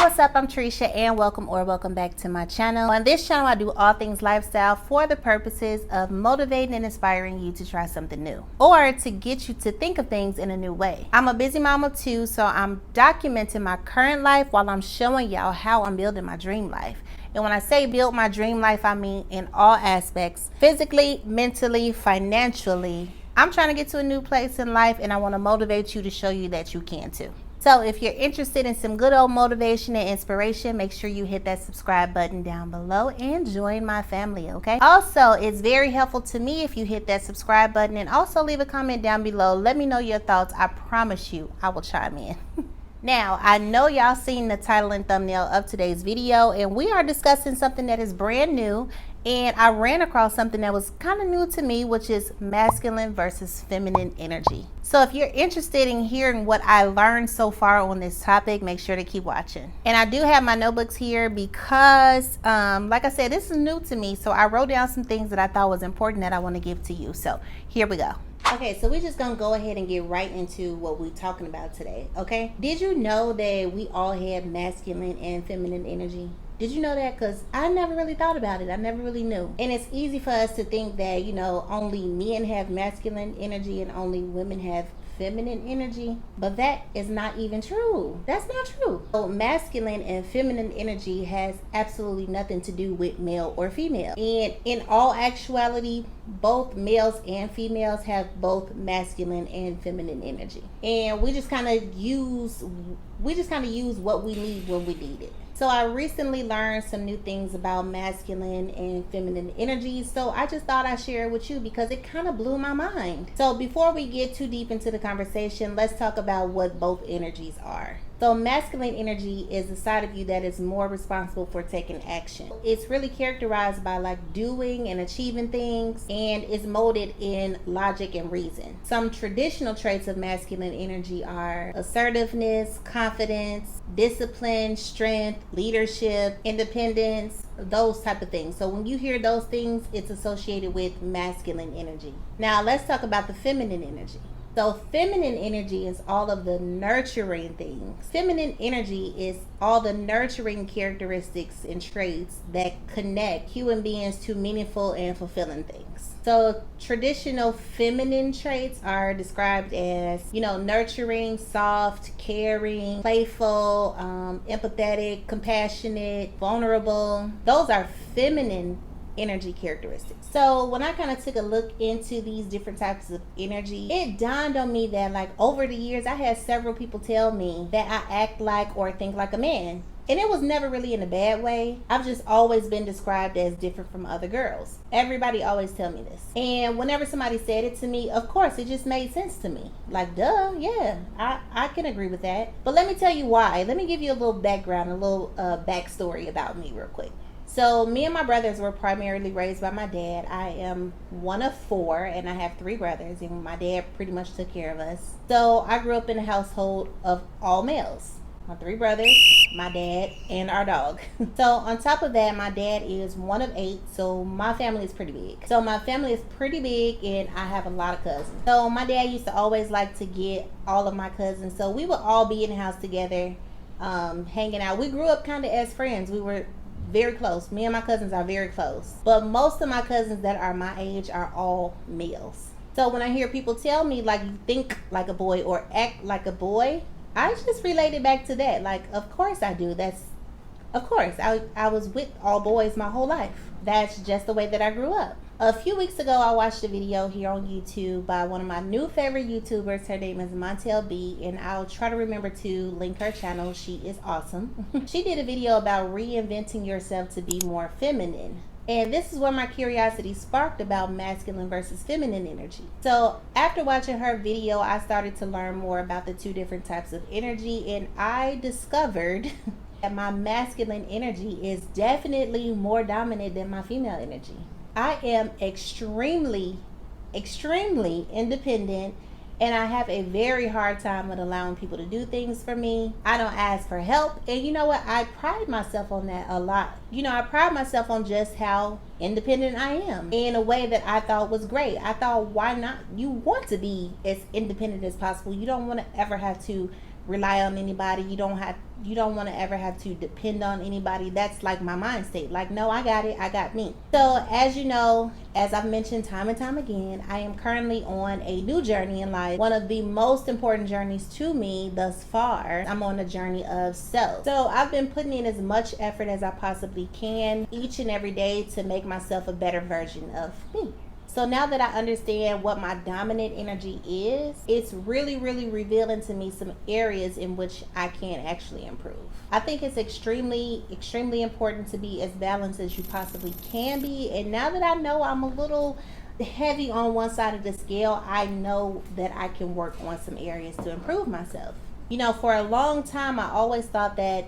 What's up? I'm Trisha and welcome back to my channel. On this channel I do all things lifestyle for the purposes of motivating and inspiring you to try something new or to get you to think of things in a new way. I'm a busy mom of two, so I'm documenting my current life while I'm showing y'all how I'm building my dream life. And when I say build my dream life, I mean in all aspects, physically, mentally, financially. I'm trying to get to a new place in life and I want to motivate you to show you that you can too. So if you're interested in some good old motivation and inspiration, make sure you hit that subscribe button down below and join my family, okay? Also, it's very helpful to me if you hit that subscribe button and also leave a comment down below. Let me know your thoughts. I promise you I will chime in. Now, I know y'all seen the title and thumbnail of today's video, and we are discussing something that is brand new, and I ran across something that was kind of new to me, which is masculine versus feminine energy. So if you're interested in hearing what I learned so far on this topic, make sure to keep watching. And I do have my notebooks here because, like I said, this is new to me, so I wrote down some things that I thought was important that I want to give to you. So here we go. Okay, so we're just gonna go ahead and get right into what we're talking about today, okay? Did you know that we all have masculine and feminine energy? Did you know that? Because I never really thought about it. I never really knew. And it's easy for us to think that, you know, only men have masculine energy and only women have feminine energy, but that is not even true. That's not true. So masculine and feminine energy has absolutely nothing to do with male or female. And in all actuality, both males and females have both masculine and feminine energy. And we just kind of use what we need when we need it. So I recently learned some new things about masculine and feminine energies. So I just thought I'd share it with you because it kind of blew my mind. So before we get too deep into the conversation, let's talk about what both energies are. So masculine energy is the side of you that is more responsible for taking action. It's really characterized by like doing and achieving things, and is molded in logic and reason. Some traditional traits of masculine energy are assertiveness, confidence, discipline, strength, leadership, independence, those type of things. So when you hear those things, it's associated with masculine energy. Now let's talk about the feminine energy. So feminine energy is all of the nurturing things. Feminine energy is all the nurturing characteristics and traits that connect human beings to meaningful and fulfilling things. So traditional feminine traits are described as, you know, nurturing, soft, caring, playful, empathetic, compassionate, vulnerable. Those are feminine energy characteristics. So when I kind of took a look into these different types of energy, it dawned on me that like over the years I had several people tell me that I act like or think like a man. And it was never really in a bad way. I've just always been described as different from other girls. Everybody always tell me this. And whenever somebody said it to me, of course, it just made sense to me. Like, duh, yeah, I can agree with that. But let me tell you why. Let me give you a little background, a little backstory about me real quick. So me and my brothers were primarily raised by my dad. I am one of four and I have three brothers, and my dad pretty much took care of us. So I grew up in a household of all males. My three brothers, my dad, and our dog. So on top of that, my dad is one of 8, so my family is pretty big. And I have a lot of cousins. So my dad used to always like to get all of my cousins. So we would all be in the house together, hanging out. We grew up kind of as friends. We were very close. Me and my cousins are very close. But most of my cousins that are my age are all males. So when I hear people tell me like you think like a boy or act like a boy, I just related back to that. Like, of course I do. Of course. I was with all boys my whole life. That's just the way that I grew up. A few weeks ago, I watched a video here on YouTube by one of my new favorite YouTubers. Her name is Montell Bee, and I'll try to remember to link her channel. She is awesome. She did a video about reinventing yourself to be more feminine. And this is where my curiosity sparked about masculine versus feminine energy. So after watching her video, I started to learn more about the two different types of energy, and I discovered that my masculine energy is definitely more dominant than my female energy. I am extremely independent, and I have a very hard time with allowing people to do things for me. I don't ask for help, and you know what? I pride myself on that a lot. You know, I pride myself on just how independent I am in a way that I thought was great. I thought, why not? You want to be as independent as possible. You don't want to ever have to rely on anybody. You don't want to ever have to depend on anybody. That's like my mind state. Like, no, I got it. I got me. So as you know, as I've mentioned time and time again, I am currently on a new journey in life. One of the most important journeys to me thus far. I'm on a journey of self. So I've been putting in as much effort as I possibly can each and every day to make myself a better version of me. So now that I understand what my dominant energy is, it's really revealing to me some areas in which I can actually improve. I think it's extremely important to be as balanced as you possibly can be. And now that I know I'm a little heavy on one side of the scale, I know that I can work on some areas to improve myself. You know, for a long time, I always thought that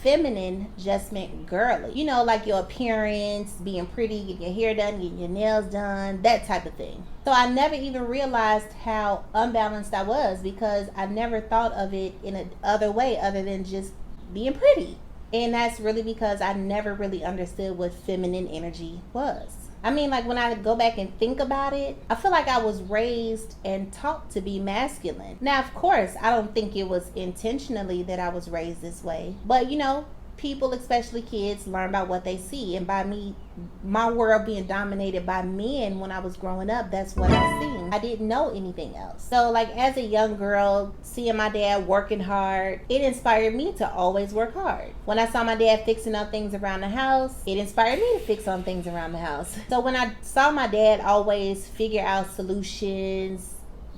feminine just meant girly, you know, like your appearance, being pretty, getting your hair done, getting your nails done, that type of thing. So I never even realized how unbalanced I was, because I never thought of it in a other way other than just being pretty. And that's really because I never really understood what feminine energy was. I mean, like, when I go back and think about it, I feel like I was raised and taught to be masculine. Now, of course, I don't think it was intentionally that I was raised this way. But, you know, people, especially kids, learn by what they see. And by me, my world being dominated by men when I was growing up, that's what I seen. I didn't know anything else. So, like, as a young girl, seeing my dad working hard, it inspired me to always work hard. When I saw my dad fixing up things around the house, it inspired me to fix on things around the house. So when I saw my dad always figure out solutions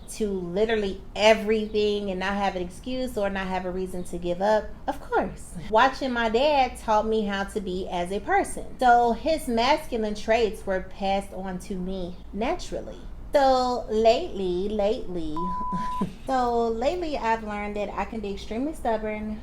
to literally everything and not have an excuse or not have a reason to give up, of course. Watching my dad taught me how to be as a person. So his masculine traits were passed on to me naturally. So lately, I've learned that I can be extremely stubborn.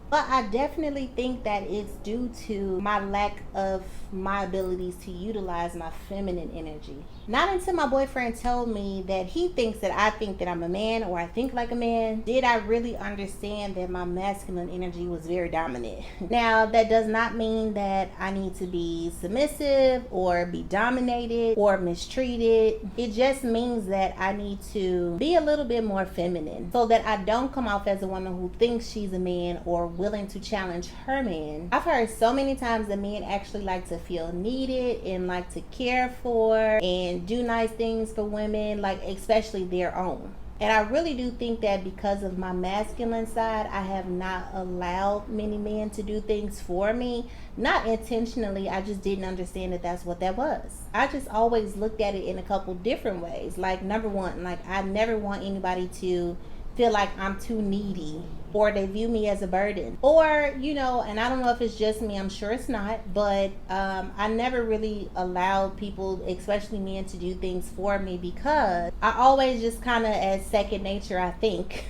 But I definitely think that it's due to my lack of my abilities to utilize my feminine energy. Not until my boyfriend told me that he thinks that I think that I'm a man, or I think like a man, did I really understand that my masculine energy was very dominant. Now, that does not mean that I need to be submissive or be dominated or mistreated. It just means that I need to be a little bit more feminine so that I don't come off as a woman who thinks she's a man or willing to challenge her man. I've heard so many times that men actually like to feel needed and like to care for and do nice things for women, like especially their own. And I really do think that because of my masculine side, I have not allowed many men to do things for me. Not intentionally, I just didn't understand that that's what that was. I just always looked at it in a couple different ways. Like, number one, like, I never want anybody to feel like I'm too needy or they view me as a burden, or, you know, and I don't know if it's just me, I'm sure it's not, but I never really allowed people, especially men, to do things for me, because I always just kind of, as second nature, I think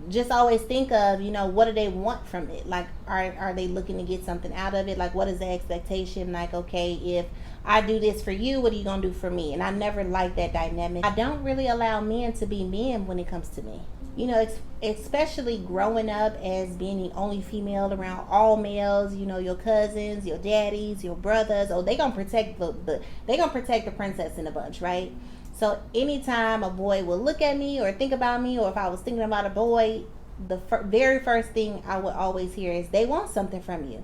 just always think of, you know, what do they want from it? Like, are they looking to get something out of it? Like, what is the expectation? Like, okay, if I do this for you, what are you gonna do for me? And I never liked that dynamic. I don't really allow men to be men when it comes to me. You know, especially growing up as being the only female around all males, you know, your cousins, your daddies, your brothers, they gonna protect the princess in a bunch, right? So anytime a boy will look at me or think about me, or if I was thinking about a boy, the very first thing I would always hear is, they want something from you.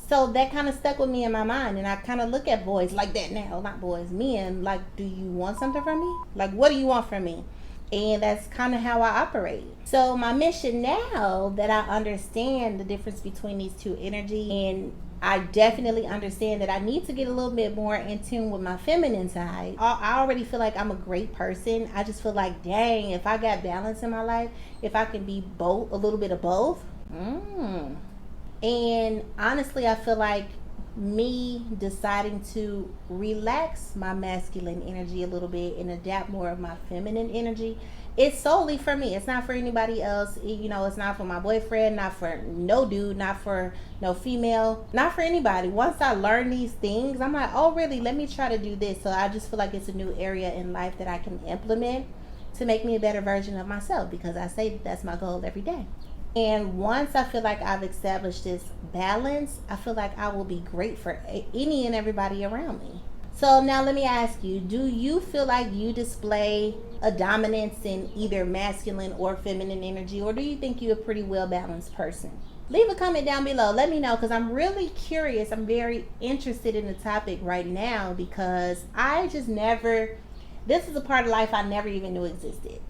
So that kind of stuck with me in my mind, and I kind of look at boys like that now, not boys, men, like, do you want something from me? Like, what do you want from me? And that's kind of how I operate. So my mission now that I understand the difference between these two energies, and I definitely understand that I need to get a little bit more in tune with my feminine side. I already feel like I'm a great person. I just feel like, dang, if I got balance in my life, if I can be both, a little bit of both. And honestly, I feel like me deciding to relax my masculine energy a little bit and adapt more of my feminine energy, it's solely for me. It's not for anybody else. You know, it's not for my boyfriend, not for no dude, not for no female, not for anybody. Once I learn these things, I'm like, oh really, let me try to do this. So I just feel like it's a new area in life that I can implement to make me a better version of myself, because I say that's my goal every day. And once I feel like I've established this balance, I feel like I will be great for any and everybody around me. So now let me ask you, do you feel like you display a dominance in either masculine or feminine energy, or do you think you're a pretty well balanced person? Leave a comment down below. Let me know, because I'm really curious. I'm very interested in the topic right now, because I just never, this is a part of life I never even knew existed.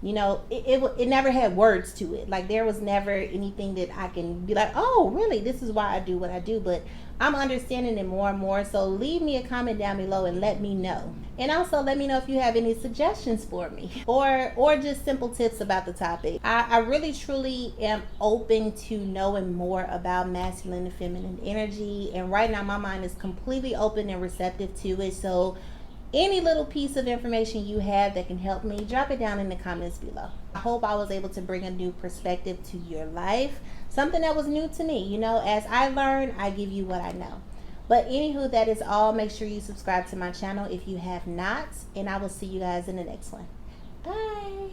You know, it never had words to it. Like, there was never anything that I can be like, oh, really, this is why I do what I do. But I'm understanding it more and more. So leave me a comment down below and let me know. And also let me know if you have any suggestions for me, or just simple tips about the topic. I really truly am open to knowing more about masculine and feminine energy. And right now my mind is completely open and receptive to it. So any little piece of information you have that can help me, drop it down in the comments below. I hope I was able to bring a new perspective to your life, something that was new to me. You know, as I learn, I give you what I know. But anywho, that is all. Make sure you subscribe to my channel if you have not, and I will see you guys in the next one. Bye.